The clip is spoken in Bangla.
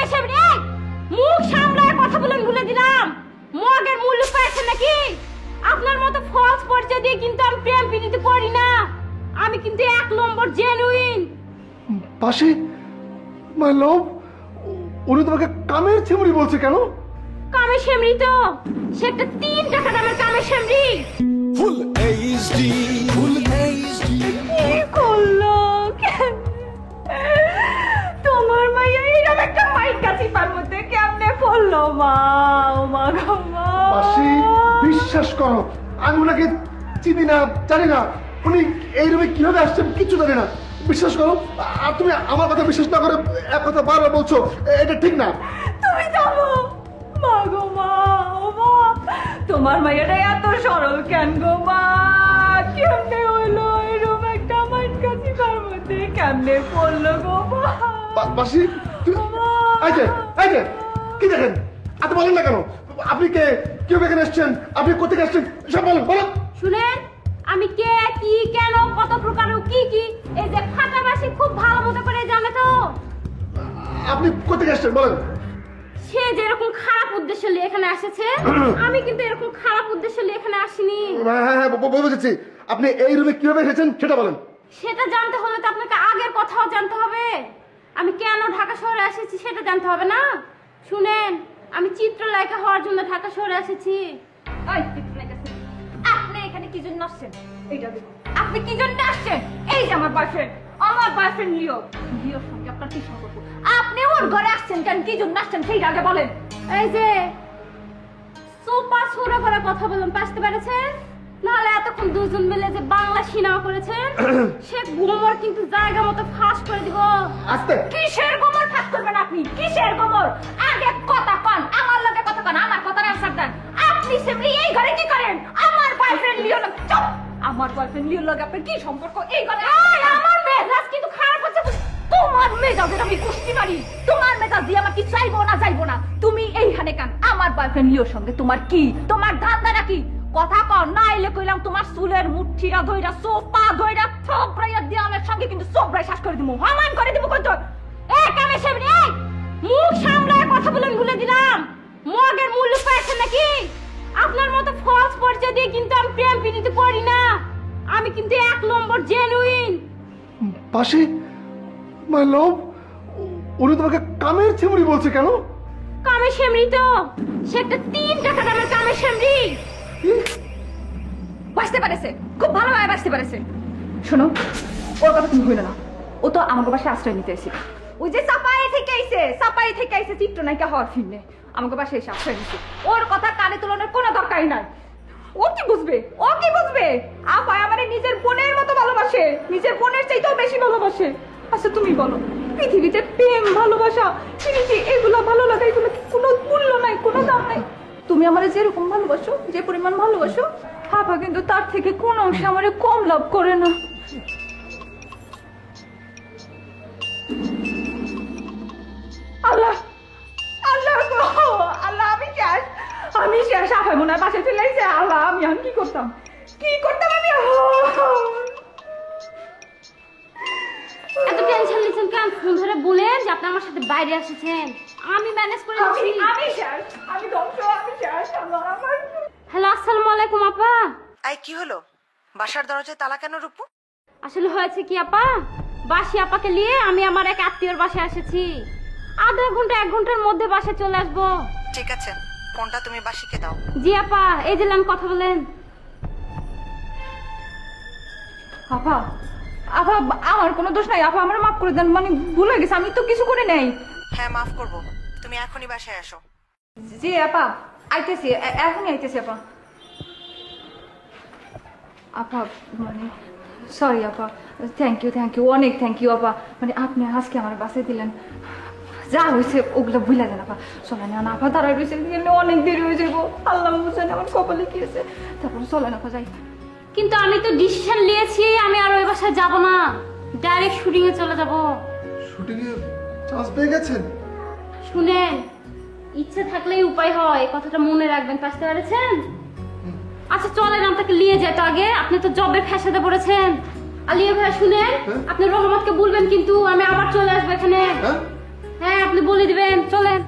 কামে সামনে মুখ সামলায় কথা বলেন ভুলে দিলাম। মগের মূল্য পাইছেন নাকি? আপনার মতো ফলস পরিচয় দিয়ে কিন্তু আমি প্রেম প্রীতি করি না। আমি কিন্তু এক নম্বর জেনুইন। পাশে মাই লাভ, উনি তোমাকে কামের ছেমড়ি বলছে কেন? কামে সামরি তো সে একটা 3 টাকা দামের কামে সামরি। Full HD, full HD. কি করলো তোমার মাইয়া এরকম একটা মাইক কাছি পার মধ্যে কেমনে পড়লো? মা ও মা গো মা। পাশে বিশ্বাস করো, আমি ওনাকে চিনি না, জানি না উনি এই রুমে কিভাবে আসছেন কিছু জানি না। বিশ্বাস করো, আর তুমি আমার কথা বিশ্বাস না করে এক কথা বারবার বলছো, এটা ঠিক না। তুমি যাবো মা গো মা ও মা। তোমার মাইয়াটা এত সরল কেন গো মা? কেমনে হইলো এরকম একটা মাইক কাছি পার মধ্যে কেমনে পড়লো গো মা? পাশি এই যে কি দেখেন, এত বলেন না কেন? আপনি কে, কিভাবে এখানে এসছেন, আপনি কোথেকে এসছেন সব বলেন বলেন। শুনেন, আমি কে, কি, কেন, কত প্রকার কি কি এই যে ফাটাবাসি খুব ভালো মতো করে জানে তো। আপনি কোথেকে এসছেন বলেন। সে যেরকম খারাপ উদ্দেশ্য নিয়ে এখানে এসেছে, আমি কিন্তু এরকম খারাপ উদ্দেশ্য নিয়ে এখানে আসিনি। হ্যাঁ বুঝেছি, আপনি এই রুমে কিভাবে এসেছেন সেটা বলেন। সেটা জানতে হলে তো আপনাকে আগের কথাও জানতে হবে। আমি কেন ঢাকা শহরে এসেছি সেটা জানতে হবে না? শুনেন, আমি চিত্রনায়িকা হওয়ার জন্য ঢাকা শহরে এসেছি। ওই চিত্রনায়িকা, আপনি এখানে কি জন্য আসছেন? এইটা দেখুন, আপনি কি জন্য আসছেন? এই যে আমার বয়ফ্রেন্ড লিওর সঙ্গে আপনার কি সম্পর্ক? আপনি ওর ঘরে আসছেন কেন, কি জন্য আসছেন সেইটা আগে বলেন। এই যে সুপা সুরা করে কথা বলুন, পাশতে পেরেছেন? নাহলে এতক্ষণ দুজন মিলে যে বাংলা সিনেমা করেছেন সে গোমর কিন্তু জায়গা মতো ফাঁস করে দিব। আস্তে। কিসের গোমর ফাঁস করবেন আপনি? কিসের গোমর? আগে কথা কন, আমার লগে কথা কন, আমার কথার আনসার দেন। আপনি সেমনি এই ঘরে কি করেন? আমার বয়ফ্রেন্ড লিও লগে চুপ। আমার বয়ফ্রেন্ড লিওর লগে আপনার কি সম্পর্ক? এই ঘরে আমার মেজাজ কিন্তু খারাপ হচ্ছে। তোমার মেজাজের আমি কুস্তি মারি। তোমার মেজাজ দিয়ে আমার কি চাইবো না যাইবো না। তুমি এইখানে কেন? আমার বয়ফ্রেন্ড লিওর সঙ্গে তোমার কি? তোমার ধান্দা নাকি? কথা কর না, এলে কইলাম তোমার চুলের মুঠিরা ধইরা সোপা ধইরা থপড়াইয়া দেওয়ালের সঙ্গে কিন্তু সোপড়াই শ্বাস করে দিমু, হামান করে দিমু। কই তোর কামে সামনে মুখ সামলায় কথা বলেন ভুলে দিলাম। মগের মূল্য পাইছেন নাকি? আপনার মতো ফলস পরিচয় দিয়ে কিন্তু আমি প্রেম প্রীতি করি না। আমি কিন্তু এক নম্বর জেনুইন। পাশে মাই লাভ, উনি তোমাকে কামের ছেমড়ি বলছে কেন? কামে সামরি তো সে একটা 3 টাকা দামের কামে সামরি। বাঁচতে পারেছে, খুব ভালোভাবে বাঁচতে পারেছে। শোনো, ওর কথা তুমি হইল না। ও তো আমাকে বাসায় আশ্রয় নিতে এসেছিল। ওই যে চাপাই থেকে আইছে চিত্রনায়িকা হওয়ার ফিল্মে আমাকে বাসায় এসে আশ্রয় নিচ্ছে। ওর কথা কানে তোলানোর কোনো দরকারই নাই। ও কি বুঝবে? আপা আমার নিজের বোনের মতো ভালোবাসে, নিজের বোনের চাইতেও বেশি ভালোবাসে। আচ্ছা তুমি বলো, পৃথিবীতে প্রেম, ভালোবাসা, প্রীতি, এগুলো ভালো লাগা, এগুলো কোনো মূল্য নাই, কোনো দাম নাই। তুমি আমার যেরকম ভালোবাসো, যে পরিমাণ ভালোবাসো, আপা কিন্তু তার থেকে কোন অংশে আমার কম লাভ করে না। আল্লাহ আল্লাহ আল্লাহ, আমি শেষ। আপায় মনে হয় বাসায় চলে আইছে। আল্লাহ, আমি এখন কি করতাম আমি? এত টেনশন নিচ্ছেন কেন? ফোন ধরে বলেন যে আপনি আমার সাথে বাইরে এসেছেন, আমি ম্যানেজ করে দিচ্ছি। হ্যালো, আসসালামু আলাইকুম আপা। আই কি হলো? বাসার দরজায় তালা কেন রূপু? আসলে হয়েছে কি আপা, বাসি আপাকে নিয়ে আমি আমার এক আত্মীয়র বাসায় এসেছি। আধা ঘন্টা 1 ঘন্টার মধ্যে বাসায় চলে আসবো। ঠিক আছে, ফোনটা তুমি বাসিকে দাও। জি আপা, এই যে কথা বলেন। আপা আমার কোনো দোষ নাই আপা, আমার মাফ করে দেন। মানে ভুল হয়ে গেছে, আমি তো কিছু করে নাই। হ্যাঁ, মাফ করব। তুমি এখনই বাসায় আসো। জি আপা, আইতেছি, এখনই আইতেছি আপা। আপা মানে সরি আপা, থ্যাংক ইউ, অনেক থ্যাংক ইউ আপা। মানে আপনি আজকে আমার বাসায় দিলেন, যা হয়েছে ওগুলো ভুলে যান আপা। চলেন না আপা, দাঁড়ায় রয়েছে, অনেক দেরি হয়ে যাবো। আল্লাহ বুঝেন আমার কপালে কি আছে। তারপরে চলেন আপা যাই। কিন্তু আমি তো ডিসিশন নিয়েছি, আমি আর ওই বাসায় যাব না, ডাইরেক্ট শুটিং এ চলে যাব। শুটিং এ চান্স পেয়ে গেছেন? শুনেন, ইচ্ছে থাকলেই উপায় হয়, কথাটা মনে রাখবেন, বুঝতে পেরেছেন? আচ্ছা চলেন, আপনাকে নিয়ে যেতে আগে, আপনি তো জবের ফ্যাসাদে পড়েছেন। আলিয়া ভাই শুনেন, আপনি রহমতকে বলবেন কিন্তু আমি আবার চলে আসবো এখানে। হ্যাঁ আপনি বলে দিবেন, চলেন।